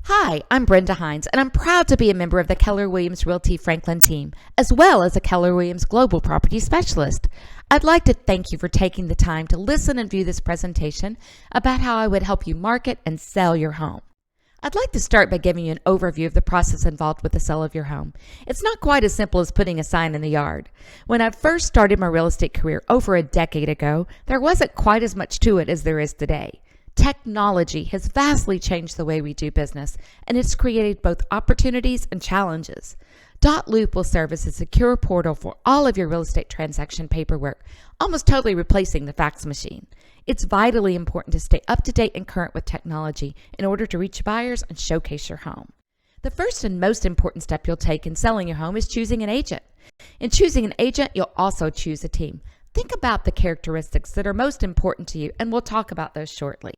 Hi, I'm Brenda Hines, and I'm proud to be a member of the Keller Williams Realty Franklin team, as well as a Keller Williams Global Property Specialist. I'd like to thank you for taking the time to listen and view this presentation about how I would help you market and sell your home. I'd like to start by giving you an overview of the process involved with the sale of your home. It's not quite as simple as putting a sign in the yard. When I first started my real estate career over a decade ago, there wasn't quite as much to it as there is today. Technology has vastly changed the way we do business, and it's created both opportunities and challenges. dotloop will serve as a secure portal for all of your real estate transaction paperwork, almost totally replacing the fax machine. It's vitally important to stay up to date and current with technology in order to reach buyers and showcase your home. The first and most important step you'll take in selling your home is choosing an agent. In choosing an agent, you'll also choose a team. Think about the characteristics that are most important to you, and we'll talk about those shortly.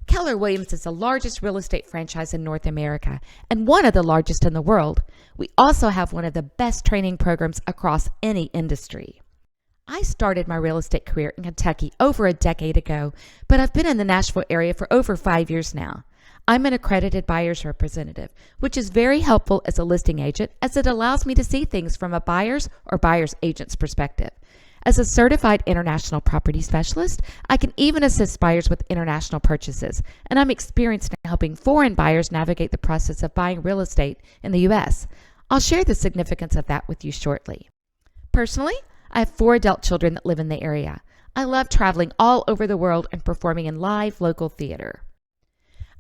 Keller Williams is the largest real estate franchise in North America and one of the largest in the world. We also have one of the best training programs across any industry. I started my real estate career in Kentucky over a decade ago, but I've been in the Nashville area for over 5 years now. I'm an accredited buyer's representative, which is very helpful as a listing agent as it allows me to see things from a buyer's or buyer's agent's perspective. As a certified international property specialist, I can even assist buyers with international purchases, and I'm experienced in helping foreign buyers navigate the process of buying real estate in the U.S. I'll share the significance of that with you shortly. Personally, I have 4 adult children that live in the area. I love traveling all over the world and performing in live local theater.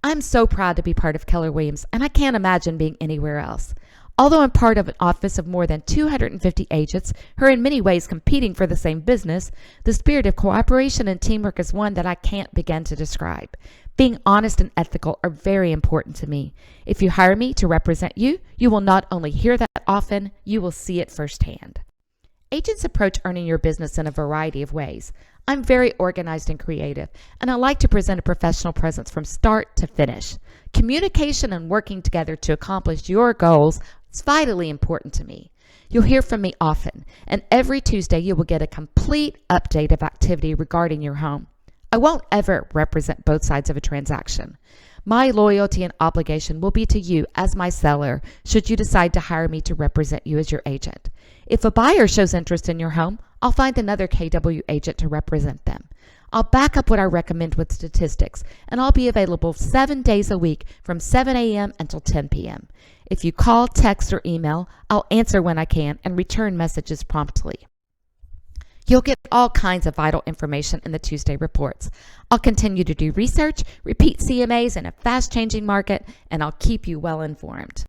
I'm so proud to be part of Keller Williams, and I can't imagine being anywhere else. Although I'm part of an office of more than 250 agents who are in many ways competing for the same business, the spirit of cooperation and teamwork is one that I can't begin to describe. Being honest and ethical are very important to me. If you hire me to represent you, you will not only hear that often, you will see it firsthand. Agents approach earning your business in a variety of ways. I'm very organized and creative, and I like to present a professional presence from start to finish. Communication and working together to accomplish your goals is vitally important to me. You'll hear from me often, and every Tuesday you will get a complete update of activity regarding your home. I won't ever represent both sides of a transaction. My loyalty and obligation will be to you as my seller should you decide to hire me to represent you as your agent. If a buyer shows interest in your home, I'll find another KW agent to represent them. I'll back up what I recommend with statistics, and I'll be available 7 days a week from 7 a.m. until 10 p.m. If you call, text, or email, I'll answer when I can and return messages promptly. You'll get all kinds of vital information in the Tuesday reports. I'll continue to do research, repeat CMAs in a fast-changing market, and I'll keep you well informed.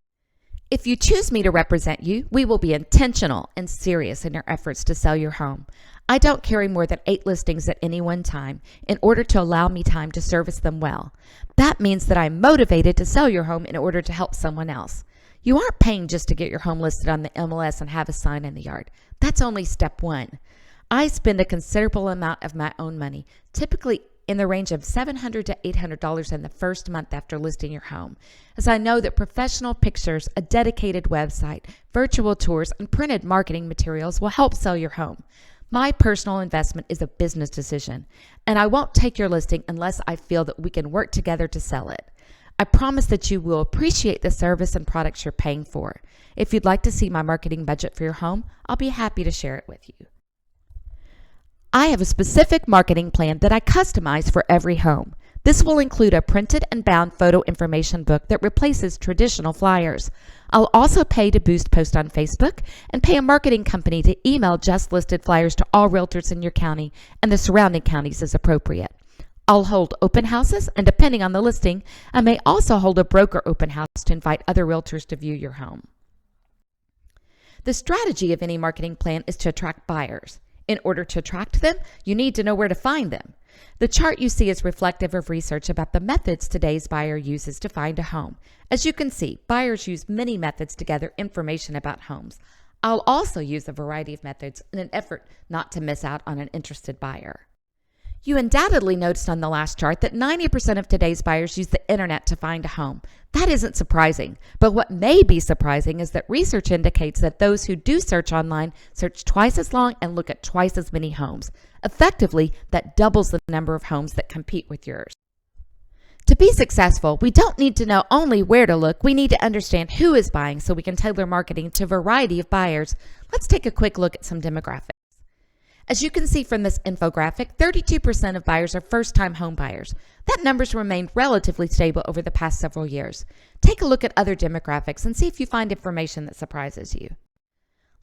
If you choose me to represent you, we will be intentional and serious in our efforts to sell your home. I don't carry more than 8 listings at any one time in order to allow me time to service them well. That means that I'm motivated to sell your home in order to help someone else. You aren't paying just to get your home listed on the MLS and have a sign in the yard. That's only step 1. I spend a considerable amount of my own money, typically in the range of $700 to $800 in the first month after listing your home, as I know that professional pictures, a dedicated website, virtual tours, and printed marketing materials will help sell your home. My personal investment is a business decision, and I won't take your listing unless I feel that we can work together to sell it. I promise that you will appreciate the service and products you're paying for. If you'd like to see my marketing budget for your home, I'll be happy to share it with you. I have a specific marketing plan that I customize for every home. This will include a printed and bound photo information book that replaces traditional flyers. I'll also pay to boost posts on Facebook and pay a marketing company to email just listed flyers to all realtors in your county and the surrounding counties as appropriate. I'll hold open houses, and depending on the listing, I may also hold a broker open house to invite other realtors to view your home. The strategy of any marketing plan is to attract buyers. In order to attract them, you need to know where to find them. The chart you see is reflective of research about the methods today's buyer uses to find a home. As you can see, buyers use many methods to gather information about homes. I'll also use a variety of methods in an effort not to miss out on an interested buyer. You undoubtedly noticed on the last chart that 90% of today's buyers use the internet to find a home. That isn't surprising, but what may be surprising is that research indicates that those who do search online search twice as long and look at twice as many homes. Effectively, that doubles the number of homes that compete with yours. To be successful, we don't need to know only where to look, we need to understand who is buying so we can tailor marketing to a variety of buyers. Let's take a quick look at some demographics. As you can see from this infographic, 32% of buyers are first-time home buyers. That number's remained relatively stable over the past several years. Take a look at other demographics and see if you find information that surprises you.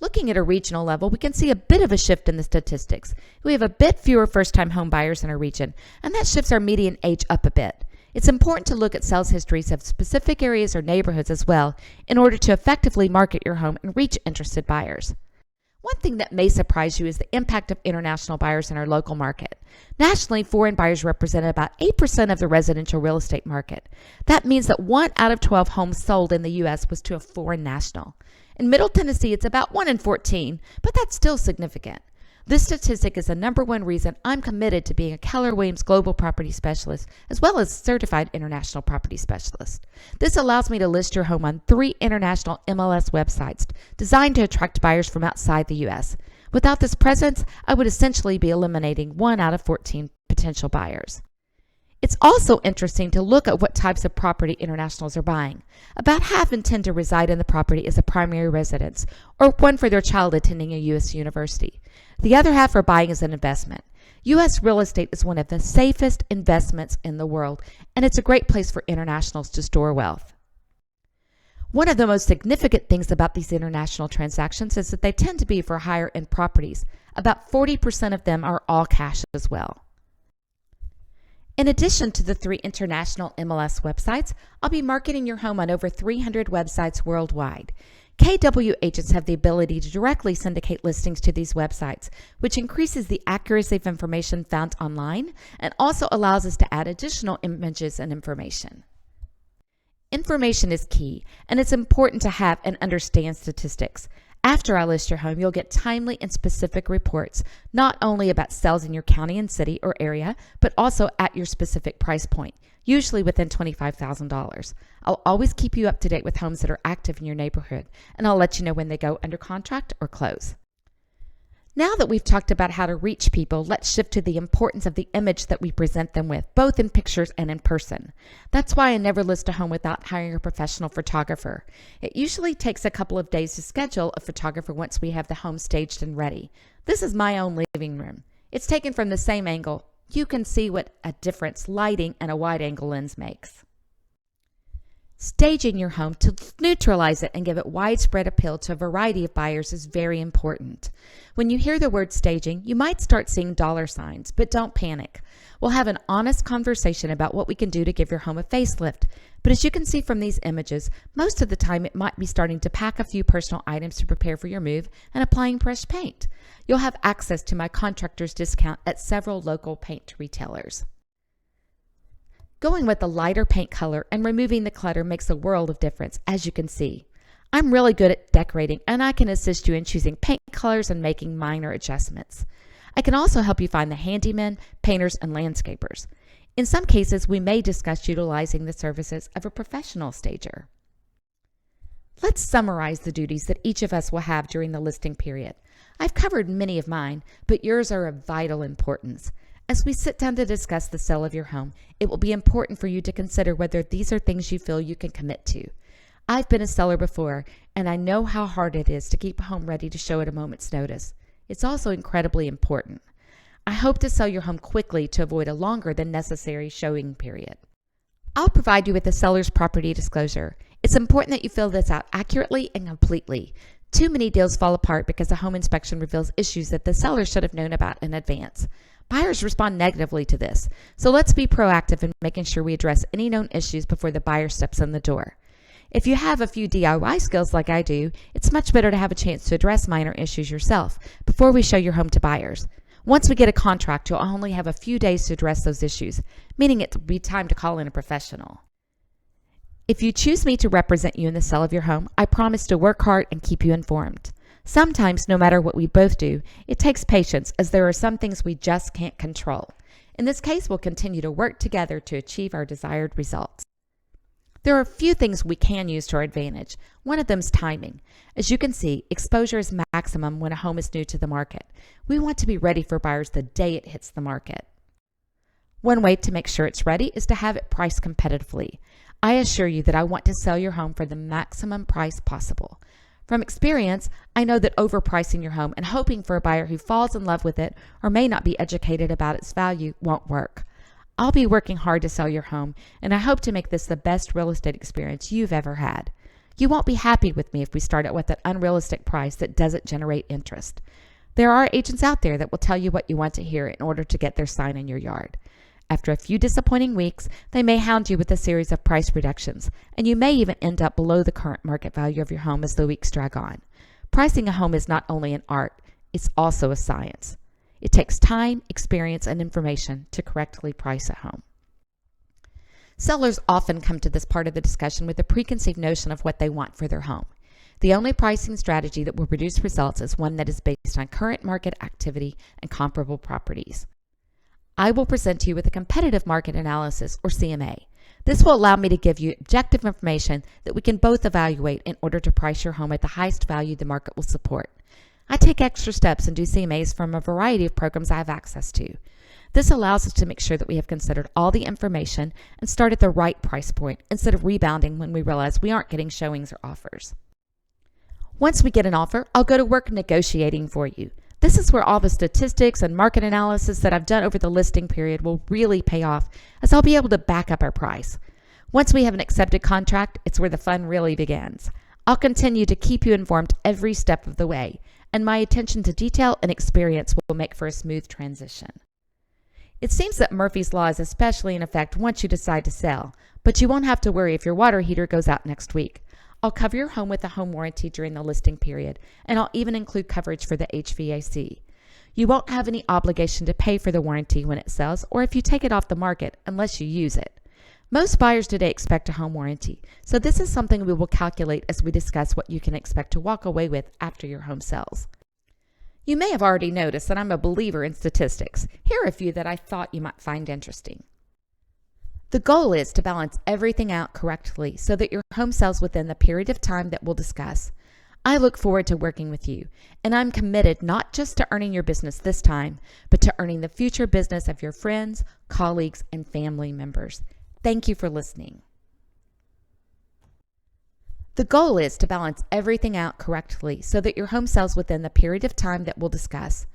Looking at a regional level, we can see a bit of a shift in the statistics. We have a bit fewer first-time home buyers in our region, and that shifts our median age up a bit. It's important to look at sales histories of specific areas or neighborhoods as well in order to effectively market your home and reach interested buyers. One thing that may surprise you is the impact of international buyers in our local market. Nationally, foreign buyers represent about 8% of the residential real estate market. That means that 1 out of 12 homes sold in the U.S. was to a foreign national. In Middle Tennessee, it's about 1 in 14, but that's still significant. This statistic is the number one reason I'm committed to being a Keller Williams Global Property Specialist, as well as Certified International Property Specialist. This allows me to list your home on 3 international MLS websites designed to attract buyers from outside the U.S. Without this presence, I would essentially be eliminating 1 out of 14 potential buyers. It's also interesting to look at what types of property internationals are buying. About half intend to reside in the property as a primary residence or one for their child attending a U.S. university. The other half are buying as an investment. U.S. real estate is one of the safest investments in the world, and it's a great place for internationals to store wealth. One of the most significant things about these international transactions is that they tend to be for higher end properties. About 40% of them are all cash as well. In addition to the 3 international MLS websites, I'll be marketing your home on over 300 websites worldwide. KW agents have the ability to directly syndicate listings to these websites, which increases the accuracy of information found online and also allows us to add additional images and information. Information is key, and it's important to have and understand statistics. After I list your home, you'll get timely and specific reports, not only about sales in your county and city or area, but also at your specific price point, usually within $25,000. I'll always keep you up to date with homes that are active in your neighborhood, and I'll let you know when they go under contract or close. Now that we've talked about how to reach people, let's shift to the importance of the image that we present them with, both in pictures and in person. That's why I never list a home without hiring a professional photographer. It usually takes a couple of days to schedule a photographer once we have the home staged and ready. This is my own living room. It's taken from the same angle. You can see what a difference lighting and a wide-angle lens makes. Staging your home to neutralize it and give it widespread appeal to a variety of buyers is very important. When you hear the word staging, you might start seeing dollar signs, but don't panic. We'll have an honest conversation about what we can do to give your home a facelift. But as you can see from these images, most of the time it might be starting to pack a few personal items to prepare for your move and applying fresh paint. You'll have access to my contractor's discount at several local paint retailers. Going with a lighter paint color and removing the clutter makes a world of difference, as you can see. I'm really good at decorating, and I can assist you in choosing paint colors and making minor adjustments. I can also help you find the handymen, painters, and landscapers. In some cases, we may discuss utilizing the services of a professional stager. Let's summarize the duties that each of us will have during the listing period. I've covered many of mine, but yours are of vital importance. As we sit down to discuss the sale of your home, it will be important for you to consider whether these are things you feel you can commit to. I've been a seller before, and I know how hard it is to keep a home ready to show at a moment's notice. It's also incredibly important. I hope to sell your home quickly to avoid a longer than necessary showing period. I'll provide you with a seller's property disclosure. It's important that you fill this out accurately and completely. Too many deals fall apart because a home inspection reveals issues that the seller should have known about in advance. Buyers respond negatively to this, so let's be proactive in making sure we address any known issues before the buyer steps in the door. If you have a few DIY skills like I do, it's much better to have a chance to address minor issues yourself before we show your home to buyers. Once we get a contract, you'll only have a few days to address those issues, meaning it will be time to call in a professional. If you choose me to represent you in the sale of your home, I promise to work hard and keep you informed. Sometimes, no matter what we both do, it takes patience, as there are some things we just can't control. In this case, we'll continue to work together to achieve our desired results. There are a few things we can use to our advantage. One of them is timing. As you can see, exposure is maximum when a home is new to the market. We want to be ready for buyers the day it hits the market. One way to make sure it's ready is to have it priced competitively. I assure you that I want to sell your home for the maximum price possible. From experience, I know that overpricing your home and hoping for a buyer who falls in love with it or may not be educated about its value won't work. I'll be working hard to sell your home, and I hope to make this the best real estate experience you've ever had. You won't be happy with me if we start out with an unrealistic price that doesn't generate interest. There are agents out there that will tell you what you want to hear in order to get their sign in your yard. After a few disappointing weeks, they may hound you with a series of price reductions, and you may even end up below the current market value of your home as the weeks drag on. Pricing a home is not only an art, it's also a science. It takes time, experience, and information to correctly price a home. Sellers often come to this part of the discussion with a preconceived notion of what they want for their home. The only pricing strategy that will produce results is one that is based on current market activity and comparable properties. I will present to you with a competitive market analysis, or CMA. This will allow me to give you objective information that we can both evaluate in order to price your home at the highest value the market will support. I take extra steps and do CMAs from a variety of programs I have access to. This allows us to make sure that we have considered all the information and start at the right price point instead of rebounding when we realize we aren't getting showings or offers. Once we get an offer, I'll go to work negotiating for you. This is where all the statistics and market analysis that I've done over the listing period will really pay off, as I'll be able to back up our price. Once we have an accepted contract, it's where the fun really begins. I'll continue to keep you informed every step of the way, and my attention to detail and experience will make for a smooth transition. It seems that Murphy's Law is especially in effect once you decide to sell, but you won't have to worry if your water heater goes out next week. I'll cover your home with a home warranty during the listing period, and I'll even include coverage for the HVAC. You won't have any obligation to pay for the warranty when it sells or if you take it off the market unless you use it. Most buyers today expect a home warranty, so this is something we will calculate as we discuss what you can expect to walk away with after your home sells. You may have already noticed that I'm a believer in statistics. Here are a few that I thought you might find interesting. The goal is to balance everything out correctly so that your home sells within the period of time that we'll discuss. I look forward to working with you, and I'm committed not just to earning your business this time, but to earning the future business of your friends, colleagues, and family members. Thank you for listening. The goal is to balance everything out correctly so that your home sells within the period of time that we'll discuss.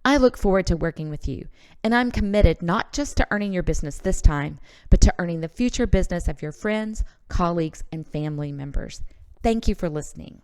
I look forward to working with you, and I'm committed not just to earning your business this time, but to earning the future business of your friends, colleagues, and family members. Thank you for listening.